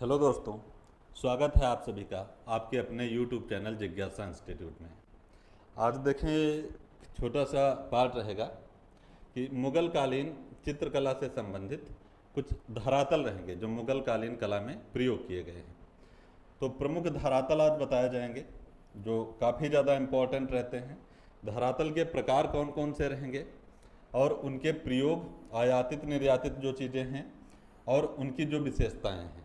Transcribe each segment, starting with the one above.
Hello दोस्तों, स्वागत है आप सभी का आपके अपने YouTube चैनल जिज्ञासा इंस्टीट्यूट में। आज देखें, छोटा सा पार्ट रहेगा कि मुगल कालीन चित्रकला से संबंधित कुछ धरातल रहेंगे जो मुगल कालीन कला में प्रयोग किए गए हैं। तो प्रमुख धरातल आज बताए जाएंगे जो काफ़ी ज़्यादा इम्पोर्टेंट रहते हैं। धरातल के प्रकार कौन कौन से रहेंगे और उनके प्रयोग, आयातित निर्यातित जो चीज़ें हैं और उनकी जो विशेषताएं हैं,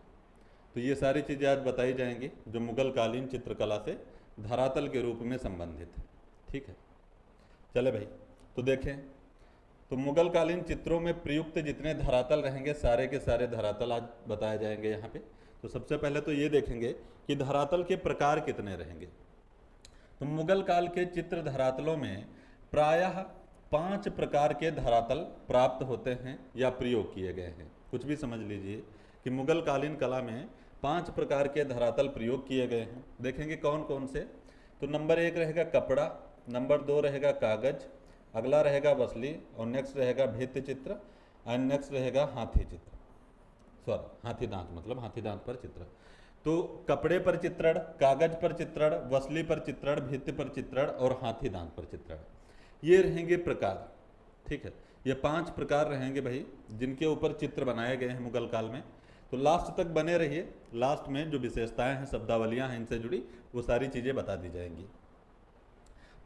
तो ये सारी चीज़ें आज बताई जाएंगी जो मुगल कालीन चित्रकला से धरातल के रूप में संबंधित है। ठीक है, चले भाई। तो देखें, तो मुगल कालीन चित्रों में प्रयुक्त जितने धरातल रहेंगे सारे के सारे धरातल आज बताए जाएंगे यहाँ पे। तो सबसे पहले तो ये देखेंगे कि धरातल के प्रकार कितने रहेंगे। तो मुगल काल के चित्र धरातलों में प्रायः 5 प्रकार के धरातल प्राप्त होते हैं या प्रयोग किए गए हैं। कुछ भी समझ लीजिए कि मुगल कालीन कला में 5 प्रकार के धरातल प्रयोग किए गए हैं। देखेंगे कौन कौन से। तो नंबर 1 रहेगा कपड़ा, नंबर 2 रहेगा कागज, अगला रहेगा वसली और नेक्स्ट रहेगा भित्ति चित्र एंड नेक्स्ट रहेगा हाथी चित्र, हाथी दांत, मतलब हाथी दांत पर चित्र। तो कपड़े पर चित्रण, कागज पर चित्रण, वसली पर चित्रण, भित्ति पर चित्रण और हाथी दांत पर चित्रण, ये रहेंगे प्रकार। ठीक है, ये 5 प्रकार रहेंगे भाई जिनके ऊपर चित्र बनाए गए हैं मुगल काल में। तो लास्ट तक बने रहिए, लास्ट में जो विशेषताएं हैं, शब्दावलियां हैं इनसे जुड़ी, वो सारी चीज़ें बता दी जाएंगी।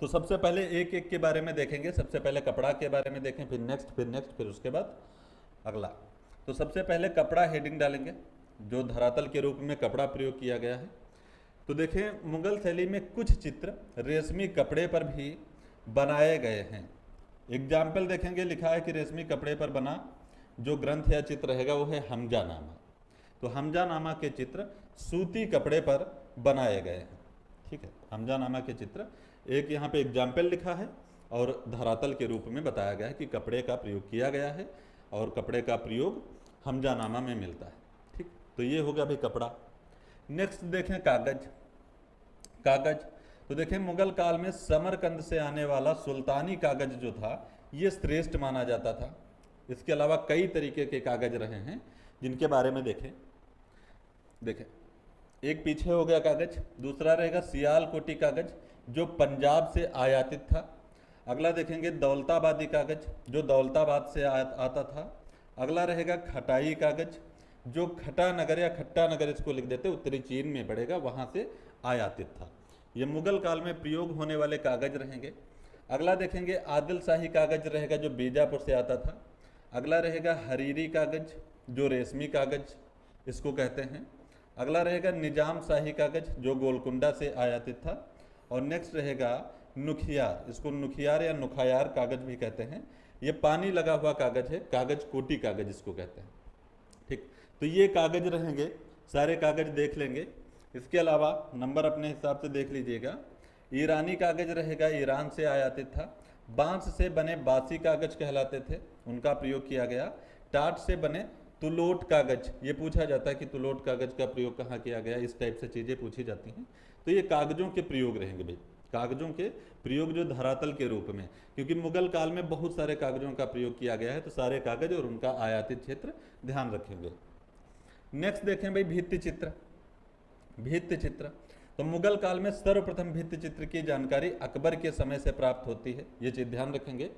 तो सबसे पहले एक एक के बारे में देखेंगे। सबसे पहले कपड़ा के बारे में देखें, फिर नेक्स्ट, फिर नेक्स्ट, फिर उसके बाद अगला। तो सबसे पहले कपड़ा हेडिंग डालेंगे, जो धरातल के रूप में कपड़ा प्रयोग किया गया है। तो देखें, मुगल शैली में कुछ चित्र रेशमी कपड़े पर भी बनाए गए हैं। एग्जाम्पल देखेंगे, लिखा है कि रेशमी कपड़े पर बना जो ग्रंथ या चित्र रहेगा वो है हमजानामा। तो हमजानामा के चित्र सूती कपड़े पर बनाए गए हैं। ठीक है, हमजानामा के चित्र एक यहाँ पे एग्जाम्पल लिखा है और धरातल के रूप में बताया गया है कि कपड़े का प्रयोग किया गया है और कपड़े का प्रयोग हमजानामा में मिलता है। ठीक, तो ये हो गया भाई कपड़ा। नेक्स्ट देखें कागज। कागज, तो देखें मुगल काल में समरकंद से आने वाला सुल्तानी कागज जो था ये श्रेष्ठ माना जाता था। इसके अलावा कई तरीके के कागज रहे हैं जिनके बारे में देखें। एक पीछे हो गया कागज, दूसरा रहेगा सियालकोटी कागज जो पंजाब से आयातित था। अगला देखेंगे दौलताबादी कागज जो दौलताबाद से आता था। अगला रहेगा खटाई कागज जो खटा नगर या खट्टा नगर इसको लिख देते, उत्तरी चीन में पड़ेगा, वहाँ से आयातित था। ये मुगल काल में प्रयोग होने वाले कागज रहेंगे। अगला देखेंगे आदिल शाही कागज रहेगा जो बीजापुर से आता था। अगला रहेगा हरीरी कागज जो रेशमी कागज इसको कहते हैं। अगला रहेगा निजाम शाही कागज जो गोलकुंडा से आयातित था। और नेक्स्ट रहेगा नुखियार, इसको नुखियार या नुखायार कागज भी कहते हैं। ये पानी लगा हुआ कागज है, कागज कोटी कागज इसको कहते हैं। ठीक, तो ये कागज रहेंगे, सारे कागज देख लेंगे। इसके अलावा नंबर अपने हिसाब से देख लीजिएगा। ईरानी कागज रहेगा, ईरान से आयातित था। बांस से बने बासी कागज कहलाते थे, उनका प्रयोग किया गया। टाट से बने तुलोट कागज, ये पूछा जाता है कि तुलोट कागज का प्रयोग कहाँ किया गया, इस टाइप से चीज़ें पूछी जाती हैं। तो ये कागजों के प्रयोग रहेंगे भाई, कागजों के प्रयोग जो धरातल के रूप में, क्योंकि मुगल काल में बहुत सारे कागजों का प्रयोग किया गया है, तो सारे कागज और उनका आयातित क्षेत्र ध्यान रखेंगे। नेक्स्ट देखें भाई भित्ति चित्र। भित्ति चित्र, तो मुगल काल में सर्वप्रथम भित्ति चित्र की जानकारी अकबर के समय से प्राप्त होती है, ये चीज़ ध्यान रखेंगे।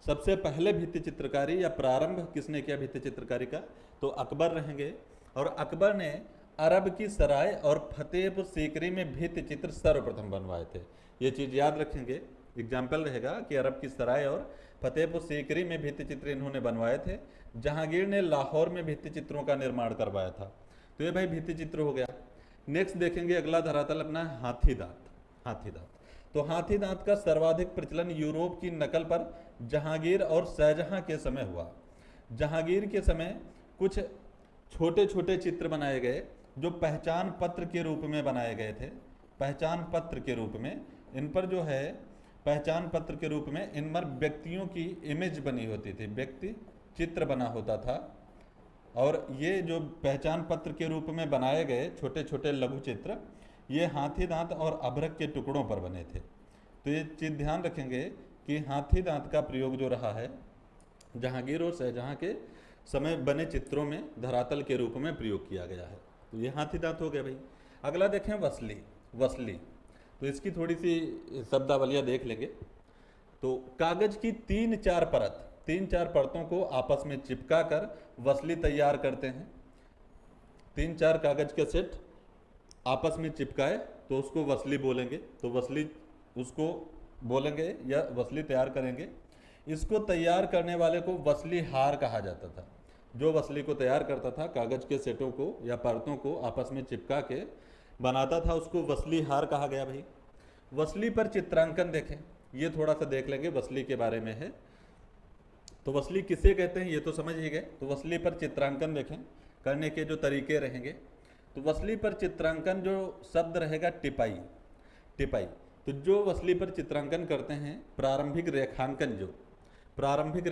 सबसे पहले भित्ति चित्रकारी या प्रारंभ किसने किया भित्ति चित्रकारी का, तो अकबर रहेंगे। और अकबर ने अरब की सराय और फतेहपुर सीकरी में भित्ति चित्र सर्वप्रथम बनवाए थे, ये चीज़ याद रखेंगे। एग्जाम्पल रहेगा कि अरब की सराय और फतेहपुर सीकरी में भित्ति चित्र इन्होंने बनवाए थे। जहांगीर ने लाहौर में भित्ति चित्रों का निर्माण करवाया था। तो ये भाई भित्ति चित्र हो गया। नेक्स्ट देखेंगे अगला धरातल अपना हाथी दांत। हाथी दांत, तो हाथी दांत का सर्वाधिक प्रचलन यूरोप की नकल पर जहांगीर और शाहजहां के समय हुआ। जहांगीर के समय कुछ छोटे छोटे चित्र बनाए गए जो पहचान पत्र के रूप में बनाए गए थे। पहचान पत्र के रूप में इन पर जो है, पहचान पत्र के रूप में इन पर व्यक्तियों की इमेज बनी होती थी, व्यक्ति चित्र बना होता था। और ये जो पहचान पत्र के रूप में बनाए गए छोटे छोटे लघु चित्र, ये हाथी दांत और अभ्रक के टुकड़ों पर बने थे। तो ये चीज़ ध्यान रखेंगे कि हाथी दांत का प्रयोग जो रहा है जहांगीर और शाहजहां के समय बने चित्रों में धरातल के रूप में प्रयोग किया गया है। तो ये हाथी दांत हो गया भाई। अगला देखें वसली। वसली तो इसकी थोड़ी सी शब्दावलियाँ देख लेंगे। तो कागज की तीन चार परतों को आपस में चिपका कर वसली तैयार करते हैं। तीन चार कागज के सेट आपस में चिपकाए तो उसको वसली बोलेंगे। तो वसली उसको बोलेंगे या वसली तैयार करेंगे। इसको तैयार करने वाले को वसली हार कहा जाता था। जो वसली को तैयार करता था, कागज के सेटों को या परतों को आपस में चिपका के बनाता था, उसको वसली हार कहा गया भाई। वसली पर चित्रांकन देखें, ये थोड़ा सा देख लेंगे, वसली के बारे में है। तो वसली किसे कहते हैं ये तो समझ ही गए। तो वसली पर चित्रांकन देखें, करने के जो तरीके रहेंगे। तो वसली पर चित्रांकन जो शब्द रहेगा टिपाई। टिपाई तो जो वसली पर चित्रांकन करते हैं, प्रारंभिक रेखांकन, जो प्रारंभिक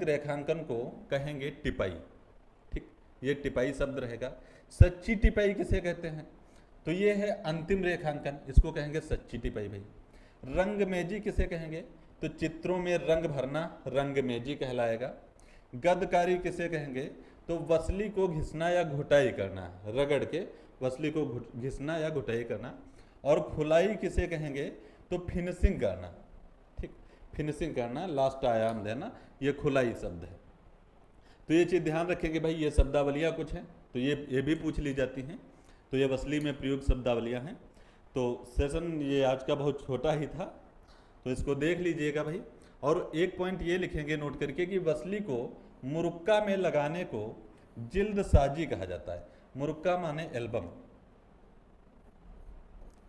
रेखांकन को कहेंगे टिपाई। ठीक, ये टिपाई शब्द रहेगा। सच्ची टिपाई किसे कहते हैं? तो ये है अंतिम रेखांकन, इसको कहेंगे सच्ची टिपाई भाई। रंगमेजी किसे कहेंगे? तो चित्रों में रंग भरना रंगमेजी कहलाएगा। गदकारी किसे कहेंगे? तो वसली को घिसना या घुटाई करना, रगड़ के वसली को घिसना या घुटाई करना। और खुलाई किसे कहेंगे? तो फिनिशिंग करना। ठीक, फिनिशिंग करना, लास्ट आयाम देना, ये खुलाई शब्द है। तो ये चीज़ ध्यान रखेंगे भाई, ये शब्दावलियाँ कुछ हैं तो ये भी पूछ ली जाती हैं। तो ये वसली में प्रयुक्त शब्दावलियाँ हैं। तो सेशन ये आज का बहुत छोटा ही था, तो इसको देख लीजिएगा भाई। और एक पॉइंट ये लिखेंगे नोट करके कि वसली को मुरुक्का में लगाने को जिल्द साजी कहा जाता है। मुरुक्का माने एल्बम,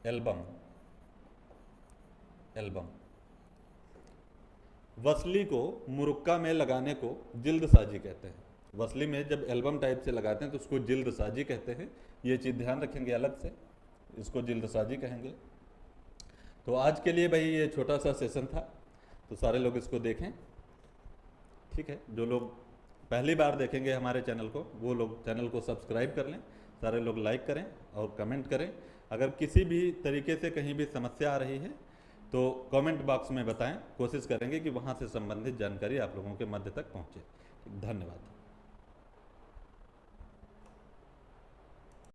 एल्बम, एल्बम। वसली को मुरुक्का में लगाने को जिल्द साजी कहते हैं। वसली में जब एल्बम टाइप से लगाते हैं तो उसको जिल्द साजी कहते हैं। ये चीज़ ध्यान रखेंगे अलग से, इसको जिल्द साजी कहेंगे। तो आज के लिए भाई ये छोटा सा सेशन था, तो सारे लोग इसको देखें। ठीक है, जो लोग पहली बार देखेंगे हमारे चैनल को, वो लोग चैनल को सब्सक्राइब कर लें, सारे लोग लाइक करें और कमेंट करें। अगर किसी भी तरीके से कहीं भी समस्या आ रही है तो कमेंट बॉक्स में बताएं, कोशिश करेंगे कि वहाँ से संबंधित जानकारी आप लोगों के मध्य तक पहुँचे। धन्यवाद।